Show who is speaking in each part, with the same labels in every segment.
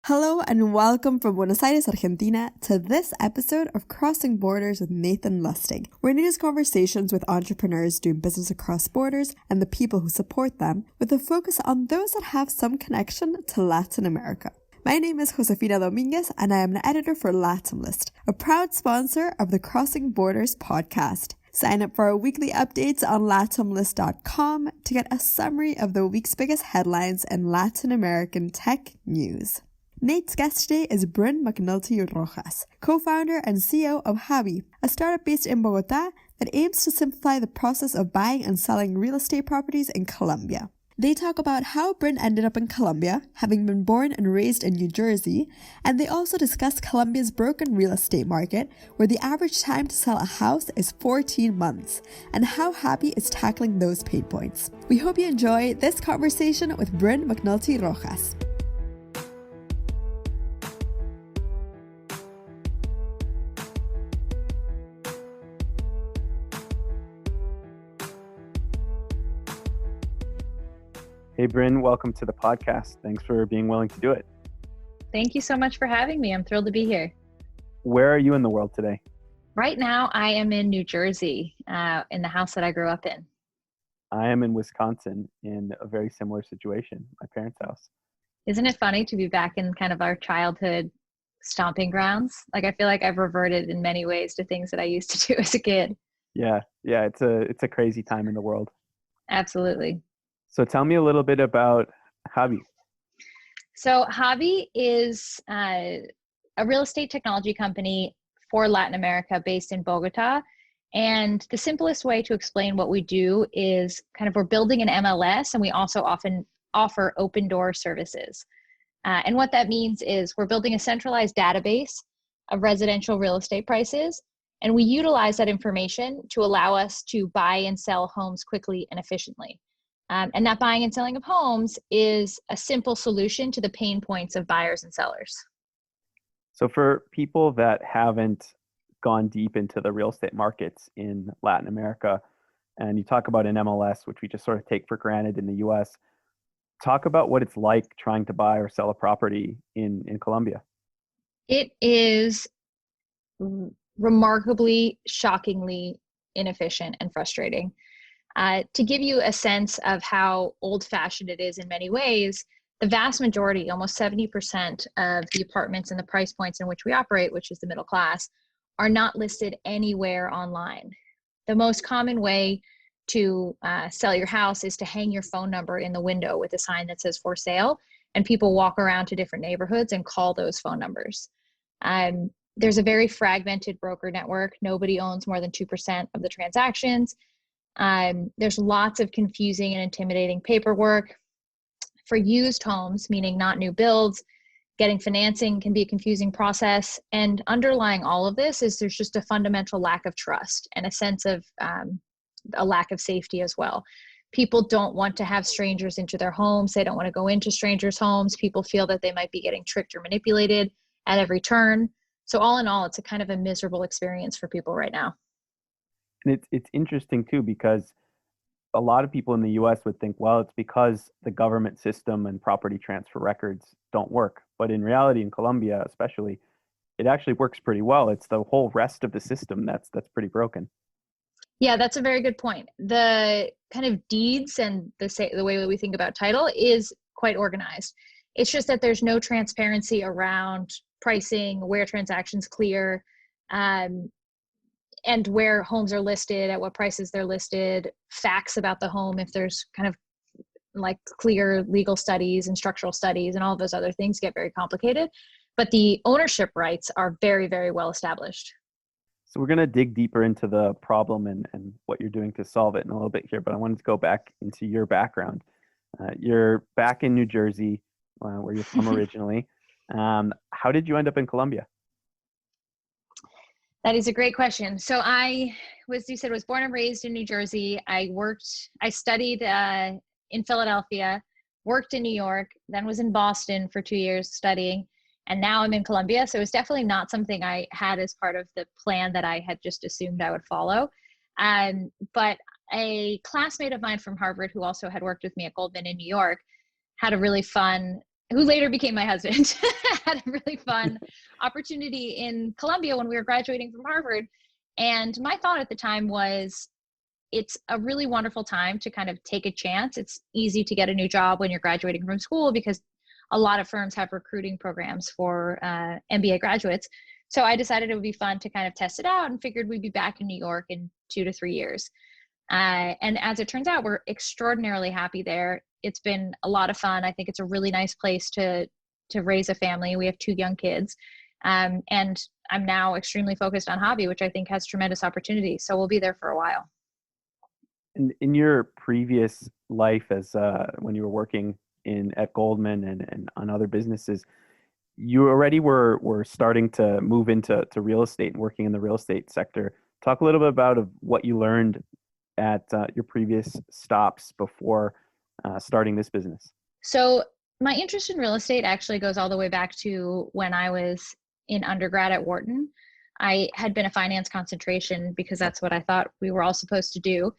Speaker 1: Hello and welcome from Buenos Aires, Argentina, to this episode of Crossing Borders with Nathan Lustig, where Nate has conversations with entrepreneurs doing business across borders and the people who support them, with a focus on those that have some connection to Latin America. My name is Josefina Dominguez and I am an editor for LatinList, a proud sponsor of the Crossing Borders podcast. Sign up for our weekly updates on latinlist.com to get a summary of the week's biggest headlines in Latin American tech news. Nate's guest today is Brynne McNulty Rojas, co-founder and CEO of Habi, a startup based in Bogotá that aims to simplify the process of buying and selling real estate properties in Colombia. They talk about how Brynne ended up in Colombia, having been born and raised in New Jersey, and they also discuss Colombia's broken real estate market, where the average time to sell a house is 14 months, and how Habi is tackling those pain points. We hope you enjoy this conversation with Brynne McNulty Rojas.
Speaker 2: Hey, Brynne, welcome to the podcast. Thanks for being willing to do it.
Speaker 3: Thank you so much for having me. I'm thrilled to be here.
Speaker 2: Where are you in the world today?
Speaker 3: Right now, I am in New Jersey, in the house that I grew up in.
Speaker 2: I am in Wisconsin in a very similar situation, my parents' house.
Speaker 3: Isn't it funny to be back in kind of our childhood stomping grounds? Like, I feel like I've reverted in many ways to things that I used to do as a kid.
Speaker 2: Yeah, it's a crazy time in the world.
Speaker 3: Absolutely.
Speaker 2: So tell me a little bit about Habi.
Speaker 3: So Habi is a real estate technology company for Latin America based in Bogotá. And the simplest way to explain what we do is kind of we're building an MLS, and we also often offer open door services. And what that means is we're building a centralized database of residential real estate prices, and we utilize that information to allow us to buy and sell homes quickly and efficiently. And that buying and selling of homes is a simple solution to the pain points of buyers and sellers.
Speaker 2: So for people that haven't gone deep into the real estate markets in Latin America, and you talk about an MLS, which we just sort of take for granted in the US, talk about what it's like trying to buy or sell a property in Colombia.
Speaker 3: It is remarkably, shockingly inefficient and frustrating. To give you a sense of how old-fashioned it is in many ways, the vast majority, almost 70% of the apartments and the price points in which we operate, which is the middle class, are not listed anywhere online. The most common way to sell your house is to hang your phone number in the window with a sign that says for sale, and people walk around to different neighborhoods and call those phone numbers. There's a very fragmented broker network. Nobody owns more than 2% of the transactions. There's lots of confusing and intimidating paperwork. For used homes, meaning not new builds, getting financing can be a confusing process. And underlying all of this is there's just a fundamental lack of trust and a sense of a lack of safety as well. People don't want to have strangers into their homes. They don't want to go into strangers' homes. People feel that they might be getting tricked or manipulated at every turn. So all in all, it's a kind of a miserable experience for people right now.
Speaker 2: And it's interesting too, because a lot of people in the US would think, well, it's because the government system and property transfer records don't work. But in reality, in Colombia especially, it actually works pretty well. It's the whole rest of the system that's pretty broken.
Speaker 3: Yeah, that's a very good point. The kind of deeds and the way that we think about title is quite organized. It's just that there's no transparency around pricing, where transactions clear, and where homes are listed, at what prices they're listed, facts about the home, if there's kind of like clear legal studies and structural studies and all of those other things get very complicated. But the ownership rights are very, very well established.
Speaker 2: So we're going to dig deeper into the problem and what you're doing to solve it in a little bit here, but I wanted to go back into your background. You're back in New Jersey, where you're from originally. How did you end up in Colombia?
Speaker 3: That is a great question. So I was born and raised in New Jersey. I studied in Philadelphia, worked in New York, then was in Boston for 2 years studying, and now I'm in Colombia. So it's definitely not something I had as part of the plan that I had just assumed I would follow. But a classmate of mine from Harvard, who also had worked with me at Goldman in New York, had a really fun who later became my husband, had a really fun opportunity in Colombia when we were graduating from Harvard. And my thought at the time was, it's a really wonderful time to kind of take a chance. It's easy to get a new job when you're graduating from school because a lot of firms have recruiting programs for MBA graduates. So I decided it would be fun to kind of test it out and figured we'd be back in New York in 2 to 3 years. And as it turns out, we're extraordinarily happy there. It's been a lot of fun. I think it's a really nice place to raise a family. We have 2 young kids. And I'm now extremely focused on hobby, which I think has tremendous opportunity. So we'll be there for a while.
Speaker 2: In your previous life as when you were working at Goldman and on other businesses, you already were starting to move into real estate and working in the real estate sector. Talk a little bit about what you learned at your previous stops before starting this business.
Speaker 3: So my interest in real estate actually goes all the way back to when I was in undergrad at Wharton. I had been a finance concentration because that's what I thought we were all supposed to do.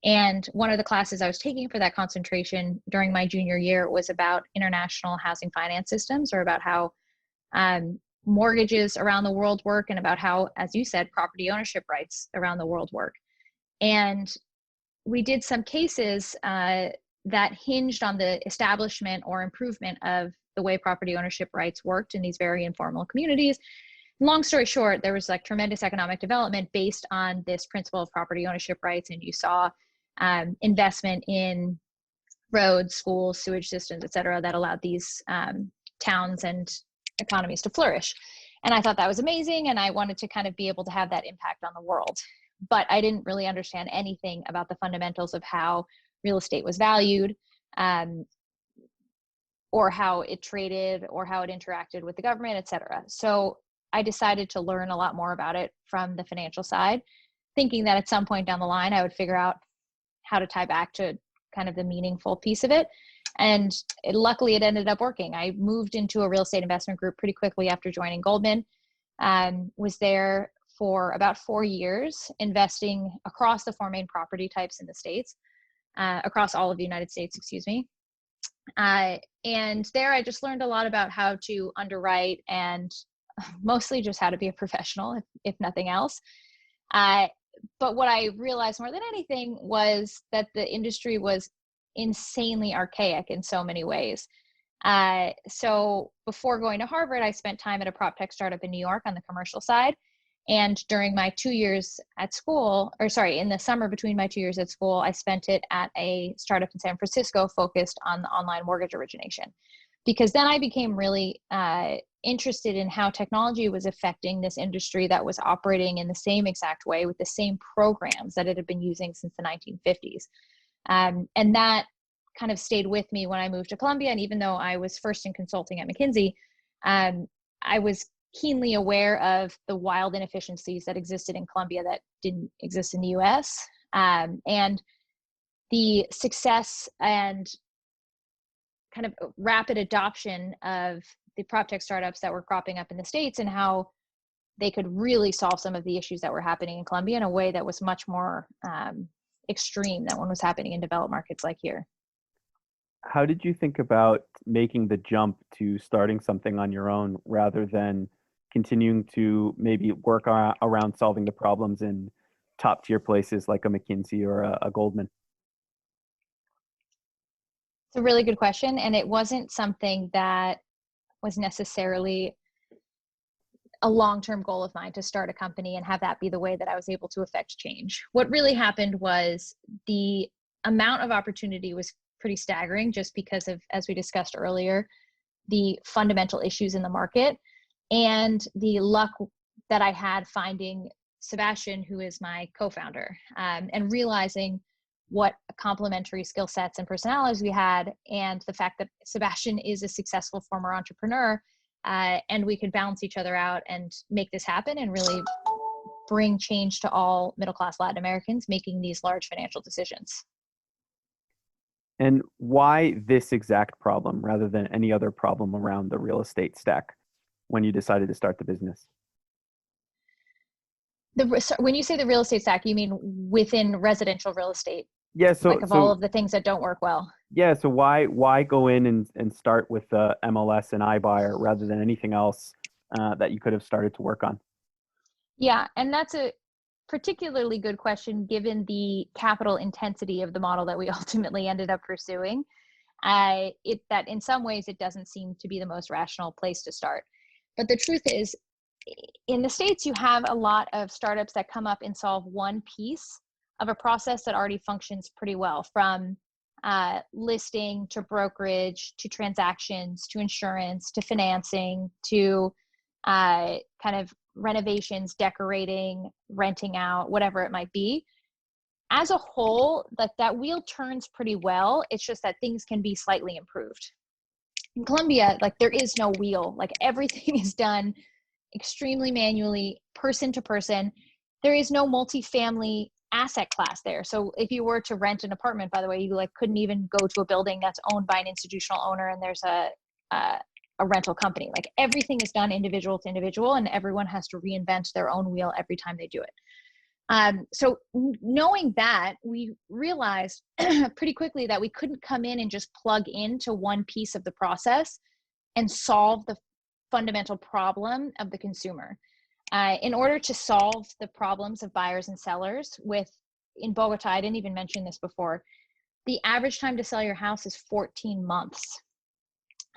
Speaker 3: And one of the classes I was taking for that concentration during my junior year was about international housing finance systems, or about how mortgages around the world work, and about how, as you said, property ownership rights around the world work. And we did some cases that hinged on the establishment or improvement of the way property ownership rights worked in these very informal communities. Long story short, there was like tremendous economic development based on this principle of property ownership rights. And you saw investment in roads, schools, sewage systems, et cetera, that allowed these towns and economies to flourish. And I thought that was amazing. And I wanted to kind of be able to have that impact on the world. But I didn't really understand anything about the fundamentals of how real estate was valued, or how it traded, or how it interacted with the government, et cetera. So I decided to learn a lot more about it from the financial side, thinking that at some point down the line, I would figure out how to tie back to kind of the meaningful piece of it. And luckily it ended up working. I moved into a real estate investment group pretty quickly after joining Goldman, was there for about 4 years, investing across the 4 main property types in the States, across all of the United States, excuse me. And there I just learned a lot about how to underwrite, and mostly just how to be a professional, if nothing else. But what I realized more than anything was that the industry was insanely archaic in so many ways. So before going to Harvard, I spent time at a proptech startup in New York on the commercial side. And during my 2 years at school, in the summer between my 2 years at school, I spent it at a startup in San Francisco focused on the online mortgage origination. Because then I became really interested in how technology was affecting this industry that was operating in the same exact way with the same programs that it had been using since the 1950s. And that kind of stayed with me when I moved to Colombia. And even though I was first in consulting at McKinsey, I was keenly aware of the wild inefficiencies that existed in Colombia that didn't exist in the US. And the success and kind of rapid adoption of the proptech startups that were cropping up in the States, and how they could really solve some of the issues that were happening in Colombia in a way that was much more extreme than what was happening in developed markets like here.
Speaker 2: How did you think about making the jump to starting something on your own rather than continuing to maybe work around solving the problems in top tier places like a McKinsey or a Goldman?
Speaker 3: It's a really good question. And it wasn't something that was necessarily a long-term goal of mine to start a company and have that be the way that I was able to affect change. What really happened was the amount of opportunity was pretty staggering, just because of, as we discussed earlier, the fundamental issues in the market and the luck that I had finding Sebastian, who is my co-founder, and realizing what complementary skill sets and personalities we had, and the fact that Sebastian is a successful former entrepreneur, and we could balance each other out and make this happen and really bring change to all middle-class Latin Americans making these large financial decisions.
Speaker 2: And why this exact problem rather than any other problem around the real estate stack when you decided to start the business?
Speaker 3: When you say the real estate stack, you mean within residential real estate?
Speaker 2: Yeah. So
Speaker 3: all of the things that don't work well.
Speaker 2: Yeah, so why go in and start with the MLS and iBuyer rather than anything else that you could have started to work on?
Speaker 3: Yeah, and that's a particularly good question given the capital intensity of the model that we ultimately ended up pursuing. That in some ways it doesn't seem to be the most rational place to start. But the truth is, in the States, you have a lot of startups that come up and solve one piece of a process that already functions pretty well, from listing to brokerage to transactions to insurance to financing to kind of renovations, decorating, renting out, whatever it might be. As a whole, that wheel turns pretty well. It's just that things can be slightly improved. In Colombia, like, there is no wheel. Like, everything is done extremely manually, person to person. There is no multifamily asset class there. So if you were to rent an apartment, by the way, you couldn't even go to a building that's owned by an institutional owner and there's a rental company. Like, everything is done individual to individual, and everyone has to reinvent their own wheel every time they do it. So knowing that, we realized pretty quickly that we couldn't come in and just plug into one piece of the process and solve the fundamental problem of the consumer. In order to solve the problems of buyers and sellers in Bogota, I didn't even mention this before, the average time to sell your house is 14 months.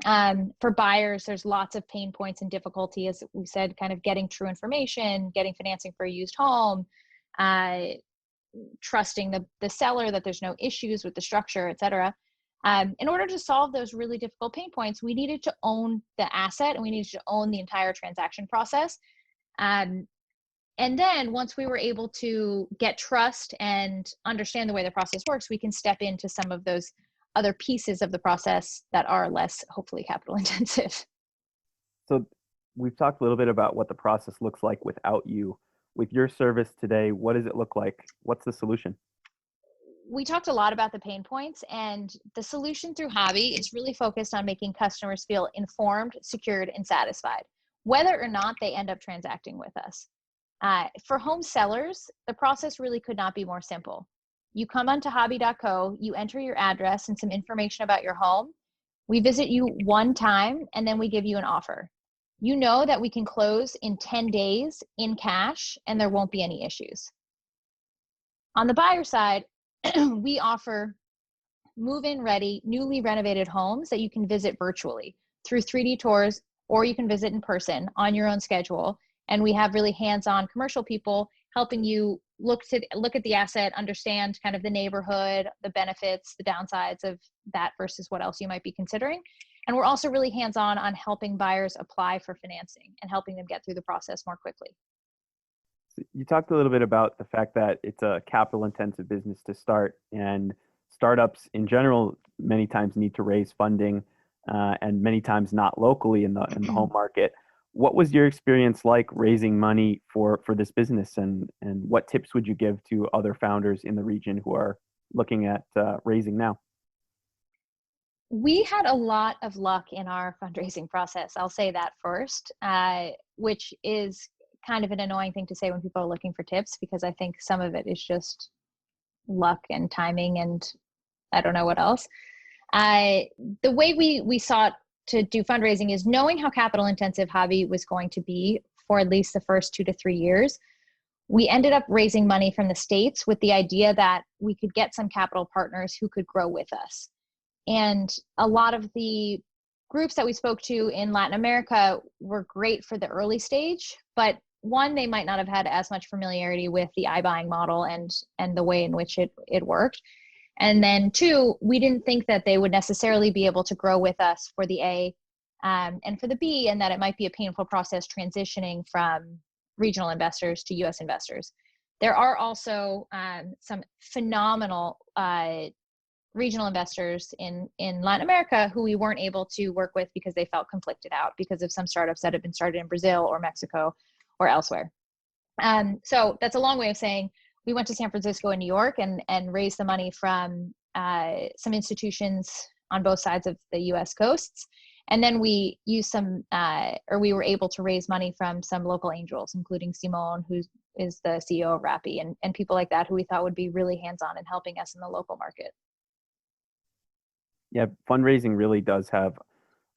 Speaker 3: For buyers, there's lots of pain points and difficulty, as we said, kind of getting true information, getting financing for a used home, trusting the seller that there's no issues with the structure, et cetera. In order to solve those really difficult pain points, we needed to own the asset and we needed to own the entire transaction process. And then once we were able to get trust and understand the way the process works, we can step into some of those other pieces of the process that are less, hopefully, capital intensive.
Speaker 2: So we've talked a little bit about what the process looks like without you. With your service today, what does it look like? What's the solution?
Speaker 3: We talked a lot about the pain points, and the solution through Hobby is really focused on making customers feel informed, secured, and satisfied, whether or not they end up transacting with us. For home sellers, the process really could not be more simple. You come onto hobby.co, you enter your address and some information about your home. We visit you one time, and then we give you an offer. You know that we can close in 10 days in cash, and there won't be any issues. On the buyer side, we offer move-in ready, newly renovated homes that you can visit virtually through 3D tours, or you can visit in person on your own schedule. And we have really hands-on commercial people helping you look at the asset, understand kind of the neighborhood, the benefits, the downsides of that versus what else you might be considering. And we're also really hands-on on helping buyers apply for financing and helping them get through the process more quickly.
Speaker 2: You talked a little bit about the fact that it's a capital intensive business to start, and startups in general many times need to raise funding and many times not locally in the home market. What was your experience like raising money for this business, and what tips would you give to other founders in the region who are looking at raising now?
Speaker 3: We had a lot of luck in our fundraising process. I'll say that first, which is kind of an annoying thing to say when people are looking for tips, because I think some of it is just luck and timing and I don't know what else. The way we sought to do fundraising is knowing how capital intensive Hobby was going to be for at least the first 2 to 3 years. We ended up raising money from the States with the idea that we could get some capital partners who could grow with us. And a lot of the groups that we spoke to in Latin America were great for the early stage, but one, they might not have had as much familiarity with the iBuying model and the way in which it worked. And then two, we didn't think that they would necessarily be able to grow with us for the A and for the B, and that it might be a painful process transitioning from regional investors to US investors. There are also some phenomenal regional investors in Latin America who we weren't able to work with because they felt conflicted out because of some startups that had been started in Brazil or Mexico or elsewhere. So that's a long way of saying we went to San Francisco and New York and raised the money from some institutions on both sides of the US coasts. And then we used we were able to raise money from some local angels, including Simone, who is the CEO of Rappi, and people like that who we thought would be really hands-on in helping us in the local market.
Speaker 2: Yeah, fundraising really does have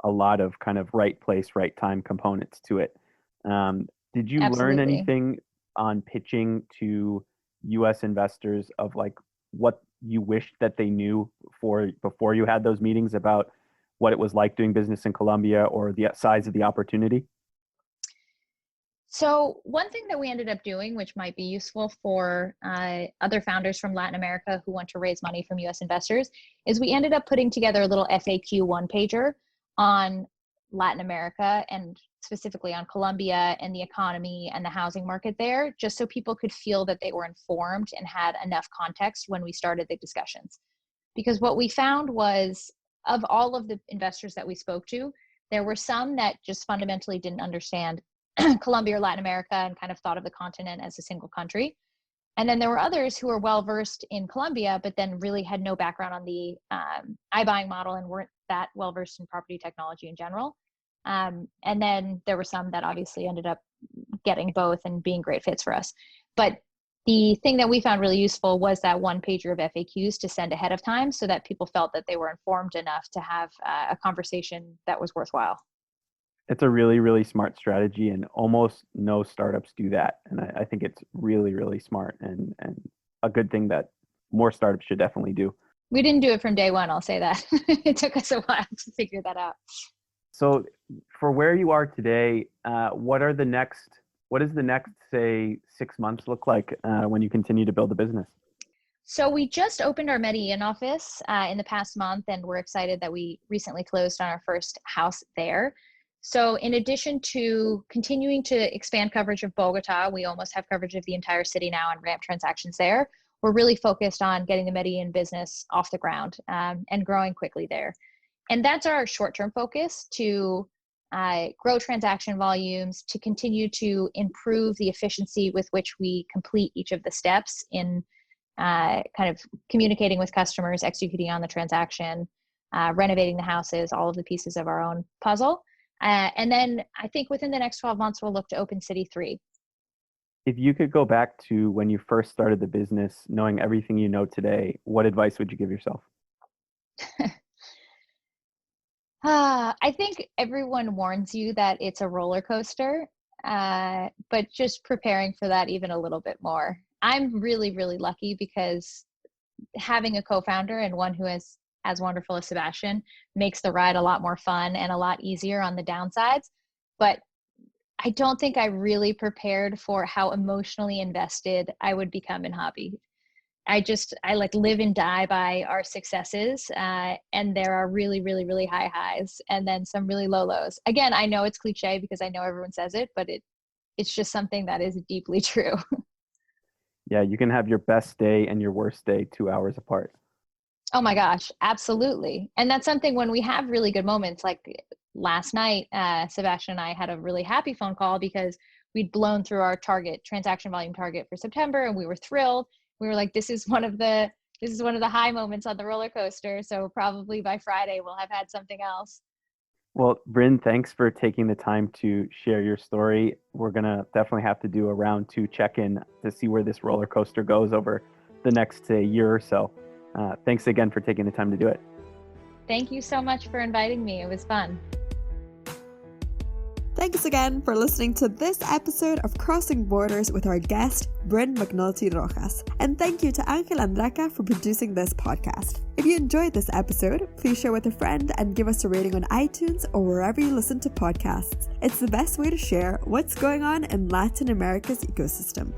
Speaker 2: a lot of kind of right place, right time components to it. Did you learn
Speaker 3: Absolutely.
Speaker 2: anything on pitching to US investors of like what you wished that they knew before you had those meetings about what it was like doing business in Colombia or the size of the opportunity?
Speaker 3: So one thing that we ended up doing, which might be useful for other founders from Latin America who want to raise money from US investors, is we ended up putting together a little FAQ one-pager on Latin America and specifically on Colombia and the economy and the housing market there, just so people could feel that they were informed and had enough context when we started the discussions. Because what we found was, of all of the investors that we spoke to, there were some that just fundamentally didn't understand Colombia or Latin America and kind of thought of the continent as a single country. And then there were others who were well versed in Colombia, but then really had no background on the iBuying model and weren't that well versed in property technology in general. And then there were some that obviously ended up getting both and being great fits for us. But the thing that we found really useful was that one pager of FAQs to send ahead of time so that people felt that they were informed enough to have a conversation that was worthwhile.
Speaker 2: It's a really, really smart strategy, and almost no startups do that. And I think it's really, really smart and a good thing that more startups should definitely do.
Speaker 3: We didn't do it from day one, I'll say that. It took us a while to figure that out.
Speaker 2: So for where you are today, what is the next, say, 6 months look like when you continue to build the business?
Speaker 3: So we just opened our Medellin office in the past month, and we're excited that we recently closed on our first house there. So in addition to continuing to expand coverage of Bogota, we almost have coverage of the entire city now and ramp transactions there. We're really focused on getting the Medellin business off the ground and growing quickly there. And that's our short-term focus, to grow transaction volumes, to continue to improve the efficiency with which we complete each of the steps in kind of communicating with customers, executing on the transaction, renovating the houses, all of the pieces of our own puzzle. And then I think within the next 12 months, we'll look to open City 3.
Speaker 2: If you could go back to when you first started the business, knowing everything you know today, what advice would you give yourself?
Speaker 3: I think everyone warns you that it's a roller coaster, but just preparing for that even a little bit more. I'm really, really lucky because having a co-founder and one who is as wonderful as Sebastian makes the ride a lot more fun and a lot easier on the downsides. But I don't think I really prepared for how emotionally invested I would become in hobby. I like live and die by our successes. And there are really, really, really high highs and then some really low lows. Again, I know it's cliche because I know everyone says it, but it's just something that is deeply true.
Speaker 2: Yeah, you can have your best day and your worst day 2 hours apart.
Speaker 3: Oh my gosh, absolutely. And that's something when we have really good moments, like last night, Sebastian and I had a really happy phone call because we'd blown through our transaction volume target for September, and we were thrilled. We were like, this is one of the high moments on the roller coaster. So probably by Friday, we'll have had something else.
Speaker 2: Well, Brynne, thanks for taking the time to share your story. We're going to definitely have to do a round 2 check-in to see where this roller coaster goes over the next, say, year or so. Thanks again for taking the time to do it.
Speaker 3: Thank you so much for inviting me. It was fun.
Speaker 1: Thanks again for listening to this episode of Crossing Borders with our guest, Brynne McNulty Rojas. And thank you to Angel Andraca for producing this podcast. If you enjoyed this episode, please share with a friend and give us a rating on iTunes or wherever you listen to podcasts. It's the best way to share what's going on in Latin America's ecosystem.